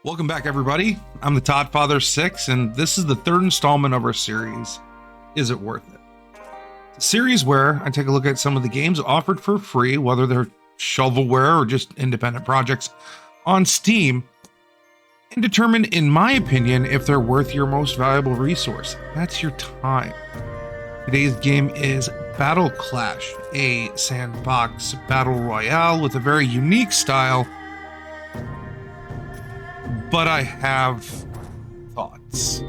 Welcome back, everybody. I'm the Todd Father 6, and this is the third installment of our series, Is It Worth It? It's a series where I take a look at some of the games offered for free, whether they're shovelware or just independent projects on Steam, and determine, in my opinion, if they're worth your most valuable resource. That's your time. Today's game is Battleclash, a sandbox battle royale with a very unique style. But I have thoughts.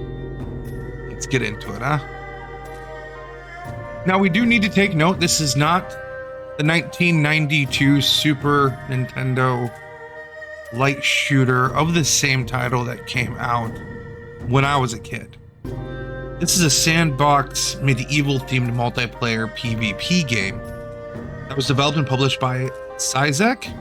Let's get into it, huh? Now, we do need to take note, this is not the 1992 Super Nintendo light shooter of the same title that came out when I was a kid. This is a sandbox medieval-themed multiplayer PvP game that was developed and published by Cyzeck.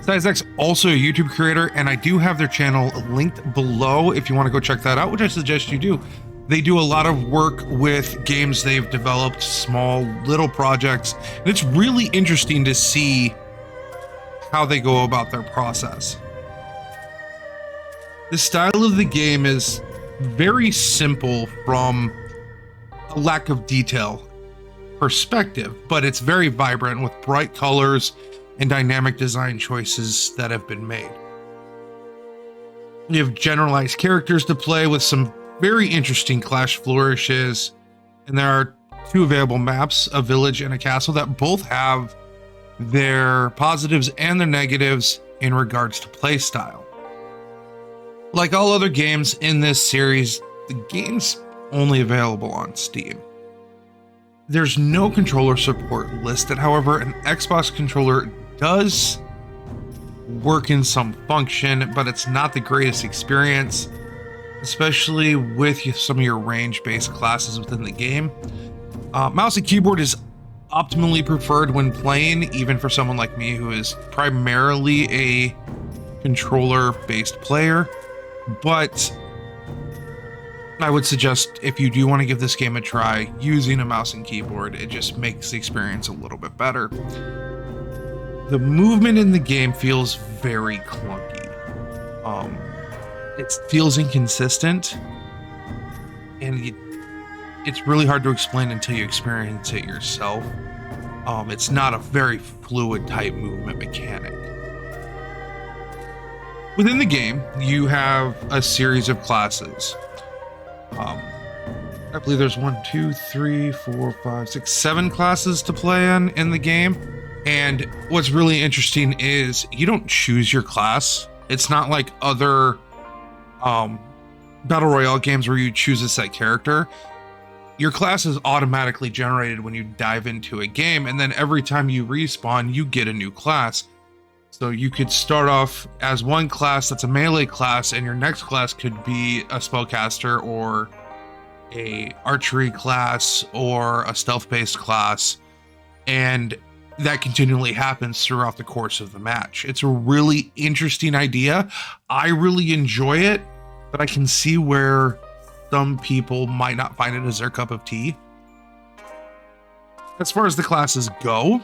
Cyzeck's also a YouTube creator, and I do have their channel linked below if you want to go check that out, which I suggest you do. They do a lot of work with games they've developed, small little projects, and it's really interesting to see how they go about their process. The style of the game is very simple from a lack of detail perspective, but it's very vibrant with bright colors and dynamic design choices that have been made. You have generalized characters to play with some very interesting clash flourishes, and there are two available maps, a village and a castle, that both have their positives and their negatives in regards to playstyle. Like all other games in this series, the game's only available on Steam. There's no controller support listed, however, an Xbox controller does work in some function, but it's not the greatest experience, especially with some of your range-based classes within the game. Mouse and keyboard is optimally preferred when playing, even for someone like me who is primarily a controller-based player, but I would suggest, if you do want to give this game a try, using a mouse and keyboard. It just makes the experience a little bit better. The movement in the game feels very clunky. It feels inconsistent, and it's really hard to explain until you experience it yourself. It's not a very fluid type movement mechanic. Within the game, you have a series of classes. I believe there's 7 classes to play in the game. And what's really interesting is you don't choose your class. It's not like other Battle Royale games where you choose a set character. Your class is automatically generated when you dive into a game, and then every time you respawn, you get a new class. So you could start off as one class that's a melee class, and your next class could be a spellcaster or a archery class or a stealth-based class, and that continually happens throughout the course of the match. It's a really interesting idea. I really enjoy it, but I can see where some people might not find it as their cup of tea. As far as the classes go,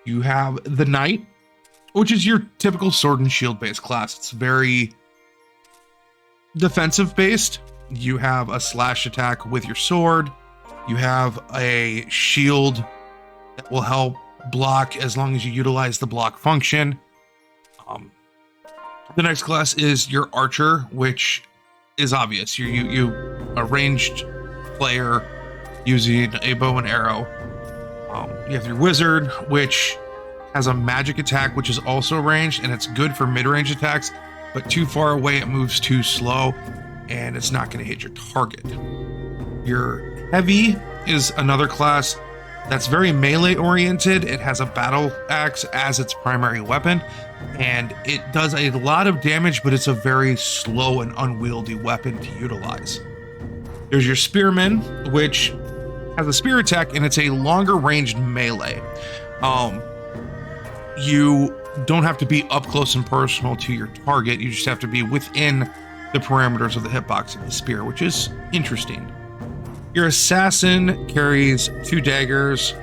you have the Knight, which is your typical sword and shield based class. It's very defensive based. You have a slash attack with your sword. You have a shield that will help block as long as you utilize the block function. The next class is your archer, which is obvious. You a ranged player using a bow and arrow. You have your wizard, which has a magic attack, which is also ranged, and it's good for mid-range attacks, but too far away it moves too slow and it's not going to hit your target. Your heavy is another class that's very melee oriented. It has a battle axe as its primary weapon, and it does a lot of damage, but it's a very slow and unwieldy weapon to utilize. There's your spearman, which has a spear attack, and it's a longer ranged melee. You don't have to be up close and personal to your target. You just have to be within the parameters of the hitbox of the spear, which is interesting. Your assassin carries 2 daggers,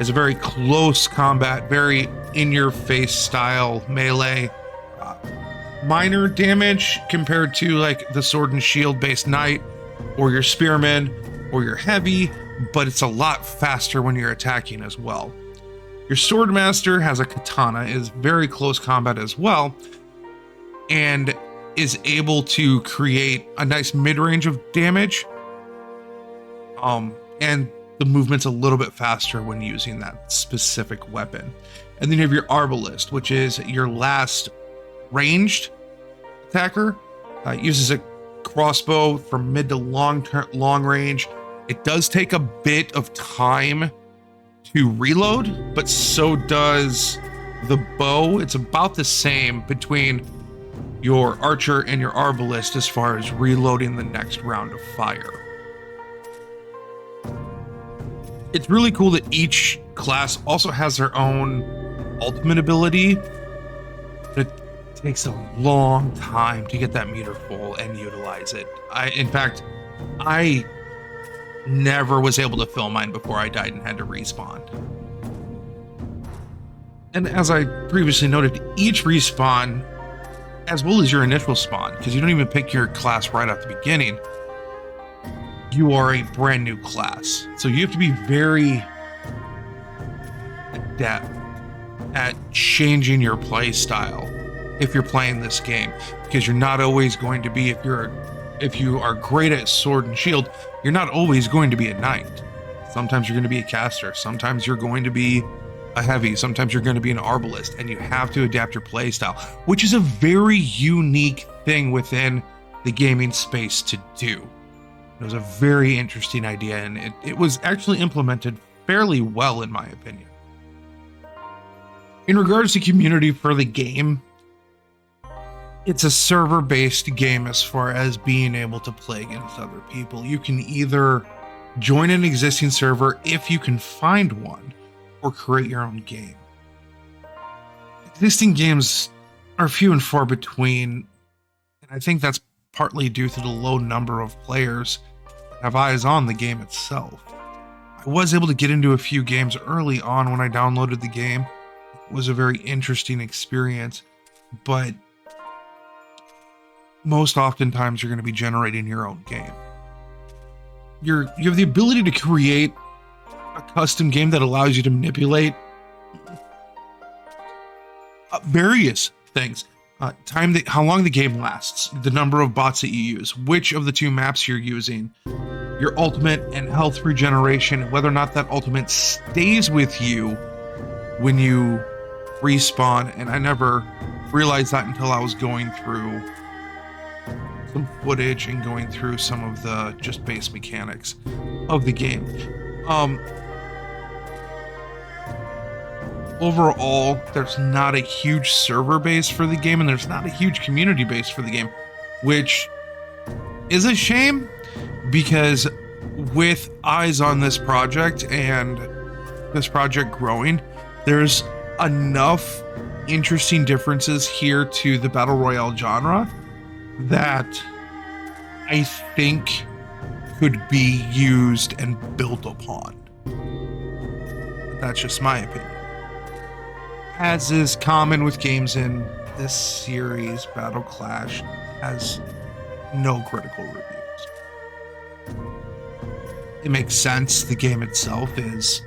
is a very close combat, very in-your-face style melee. minor damage compared to like the sword and shield based knight or your spearman or your heavy, but it's a lot faster when you're attacking as well. Your swordmaster has a katana, is very close combat as well, and is able to create a nice mid-range of damage. And the movement's a little bit faster when using that specific weapon. And then you have your arbalist, which is your last ranged attacker. It uses a crossbow from mid to long range. It does take a bit of time to reload, but so does the bow. It's about the same between your archer and your arbalist as far as reloading the next round of fire. It's really cool that each class also has their own ultimate ability. It takes a long time to get that meter full and utilize it. In fact, I never was able to fill mine before I died and had to respawn. And as I previously noted, each respawn, as well as your initial spawn, because you don't even pick your class right at the beginning, you are a brand new class. So you have to be very adept at changing your play style if you're playing this game, because you're not always going to be, if you are great at sword and shield, you're not always going to be a knight. Sometimes you're going to be a caster, sometimes you're going to be a heavy, sometimes you're going to be an arbalist, and you have to adapt your play style, which is a very unique thing within the gaming space to do. It was a very interesting idea, and it was actually implemented fairly well, in my opinion. In regards to community for the game, it's a server-based game as far as being able to play against other people. You can either join an existing server if you can find one, or create your own game. Existing games are few and far between, and I think that's partly due to the low number of players that have eyes on the game itself. I was able to get into a few games early on when I downloaded the game. It was a very interesting experience, but most oftentimes you're going to be generating your own game. You have the ability to create a custom game that allows you to manipulate various things. How long the game lasts, the number of bots that you use, which of the two maps you're using, your ultimate and health regeneration, whether or not that ultimate stays with you when you respawn. And I never realized that until I was going through some footage and going through some of the just base mechanics of the game. Overall, there's not a huge server base for the game, and there's not a huge community base for the game, which is a shame, because with eyes on this project and this project growing, there's enough interesting differences here to the Battle Royale genre that I think could be used and built upon. That's just my opinion. As is common with games in this series, Battleclash has no critical reviews. It makes sense. The game itself is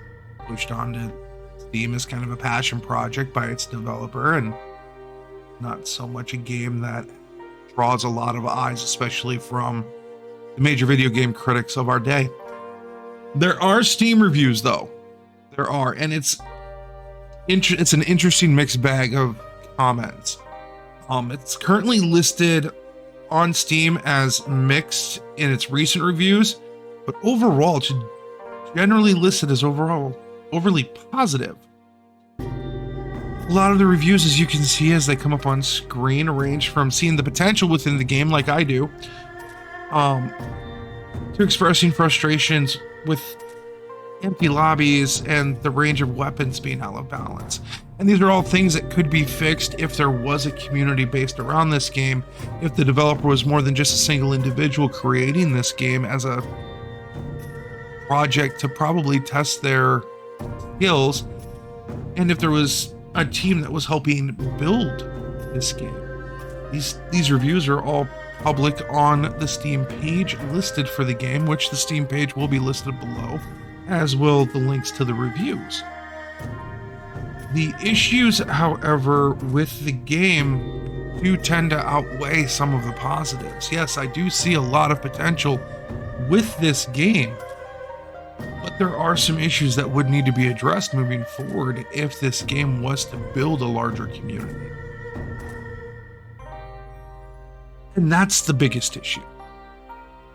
pushed onto Steam as kind of a passion project by its developer, and not so much a game that draws a lot of eyes, especially from the major video game critics of our day. There are Steam reviews, though. There are, and it's an interesting mixed bag of comments. It's currently listed on Steam as mixed in its recent reviews, but overall it's generally listed as overly positive. A lot of the reviews, as you can see as they come up on screen, range from seeing the potential within the game like I do, to expressing frustrations with empty lobbies and the range of weapons being out of balance. And these are all things that could be fixed if there was a community based around this game, if the developer was more than just a single individual creating this game as a project to probably test their skills, and if there was a team that was helping build this game. These reviews are all public on the Steam page listed for the game, which the Steam page will be listed below, as will the links to the reviews. The issues, however, with the game do tend to outweigh some of the positives. Yes, I do see a lot of potential with this game, but there are some issues that would need to be addressed moving forward if this game was to build a larger community. And that's the biggest issue.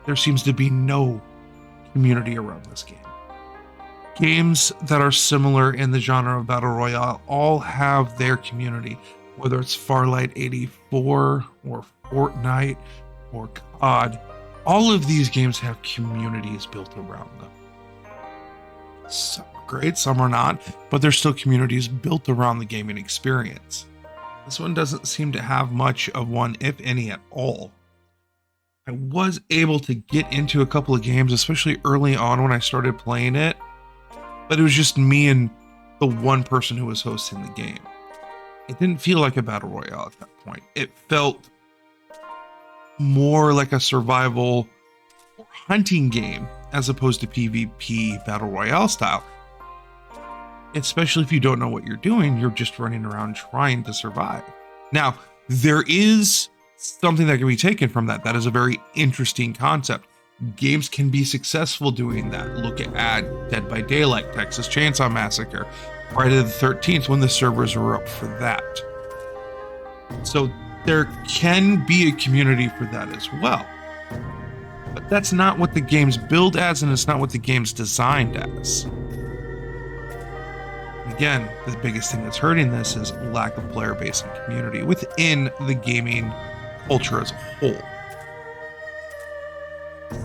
There seems to be no community around this game. Games that are similar in the genre of Battle Royale all have their community, whether it's Farlight 84 or Fortnite or COD. All of these games have communities built around them. Some are great, some are not, but there's still communities built around the gaming experience. This one doesn't seem to have much of one, if any at all. I was able to get into a couple of games, especially early on when I started playing it, but it was just me and the one person who was hosting the game. It didn't feel like a battle royale at that point. It felt more like a survival or hunting game as opposed to PvP battle royale style. Especially if you don't know what you're doing, you're just running around trying to survive. Now, there is something that can be taken from that. That is a very interesting concept. Games can be successful doing that. Look at Dead by Daylight, Texas Chainsaw Massacre, Friday the 13th when the servers were up for that. So there can be a community for that as well. But that's not what the game's built as, and it's not what the game's designed as. Again, the biggest thing that's hurting this is lack of player base and community within the gaming culture as a whole.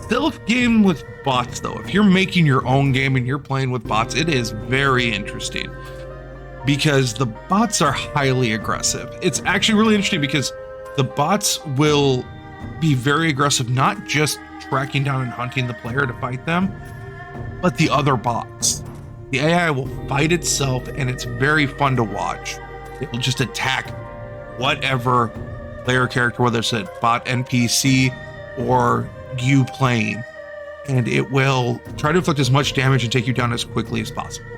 Stealth game with bots, though, if you're making your own game and you're playing with bots, it is very interesting because the bots are highly aggressive. It's actually really interesting because the bots will be very aggressive, not just tracking down and hunting the player to fight them, but the other bots. The AI will fight itself, and it's very fun to watch. It will just attack whatever player character, whether it's a bot NPC or you playing, and it will try to inflict as much damage and take you down as quickly as possible,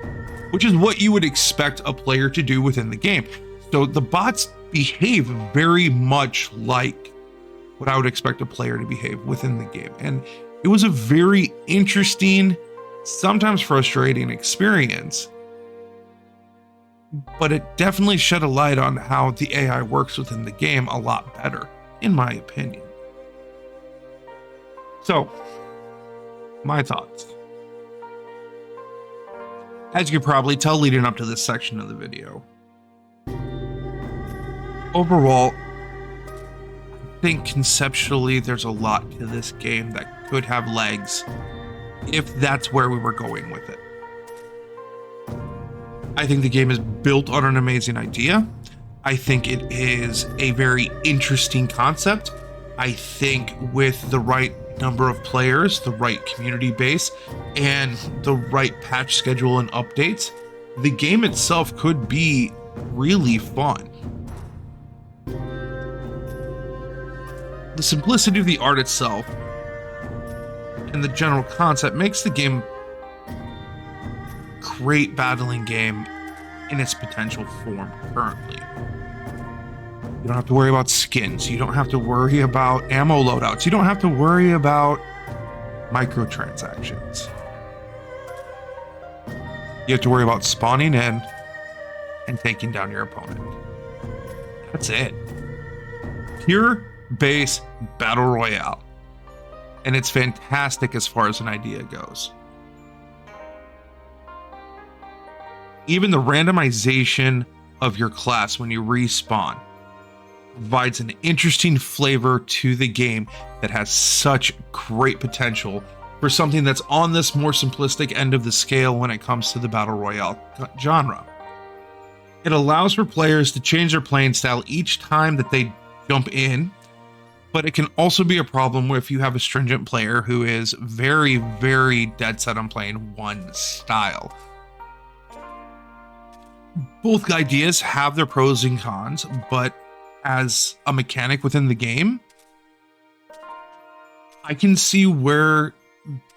which is what you would expect a player to do within the game. So the bots behave very much like what I would expect a player to behave within the game. And it was a very interesting, sometimes frustrating experience, but it definitely shed a light on how the AI works within the game a lot better, in my opinion. So, my thoughts. As you can probably tell leading up to this section of the video, overall, I think conceptually there's a lot to this game that could have legs if that's where we were going with it. I think the game is built on an amazing idea. I think it is a very interesting concept. I think with the right number of players, the right community base, and the right patch schedule and updates, the game itself could be really fun. The simplicity of the art itself and the general concept makes the game a great battling game in its potential form currently. You don't have to worry about skins. You don't have to worry about ammo loadouts. You don't have to worry about microtransactions. You have to worry about spawning in and taking down your opponent. That's it. Pure base battle royale. And it's fantastic as far as an idea goes. Even the randomization of your class when you respawn provides an interesting flavor to the game that has such great potential for something that's on this more simplistic end of the scale when it comes to the battle royale genre. It allows for players to change their playing style each time that they jump in, but it can also be a problem if you have a stringent player who is very, very dead set on playing one style. Both ideas have their pros and cons, but as a mechanic within the game, I can see where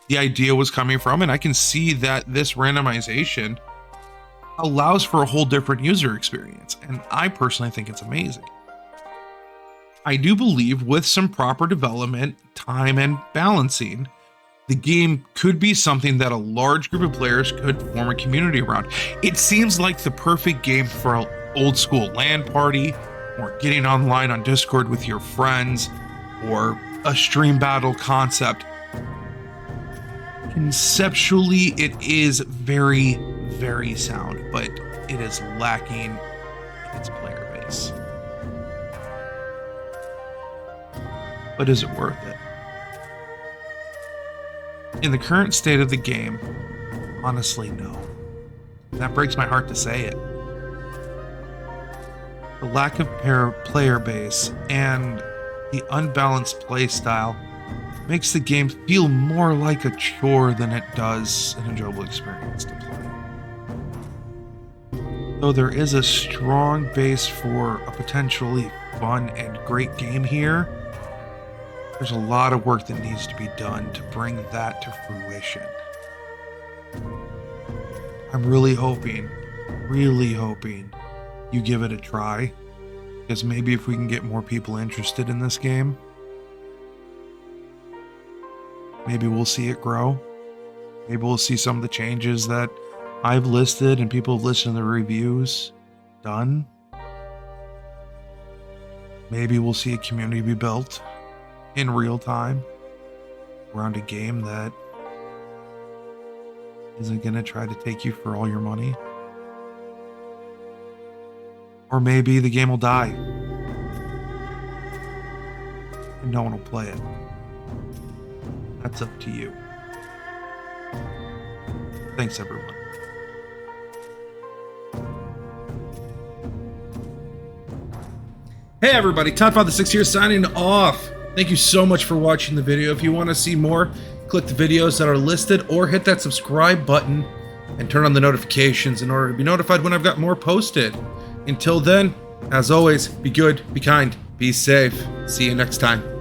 the idea was coming from, and I can see that this randomization allows for a whole different user experience, and I personally think it's amazing. I do believe with some proper development, time, and balancing, the game could be something that a large group of players could form a community around. It seems like the perfect game for an old school LAN party, or getting online on Discord with your friends, or a stream battle concept. Conceptually, it is very, very sound, but it is lacking in its player base. But is it worth it? In the current state of the game, honestly, no. That breaks my heart to say it. The lack of player base and the unbalanced play style makes the game feel more like a chore than it does an enjoyable experience to play. Though there is a strong base for a potentially fun and great game here, there's a lot of work that needs to be done to bring that to fruition. I'm really hoping you give it a try, because maybe if we can get more people interested in this game, maybe we'll see it grow. Maybe we'll see some of the changes that I've listed and people have listed in the reviews done. Maybe we'll see a community be built in real time around a game that isn't going to try to take you for all your money. Or maybe the game will die and no one will play it. That's up to you. Thanks, everyone. Hey everybody, ToddFather6 here signing off. Thank you so much for watching the video. If you want to see more, click the videos that are listed or hit that subscribe button and turn on the notifications in order to be notified when I've got more posted. Until then, as always, be good, be kind, be safe. See you next time.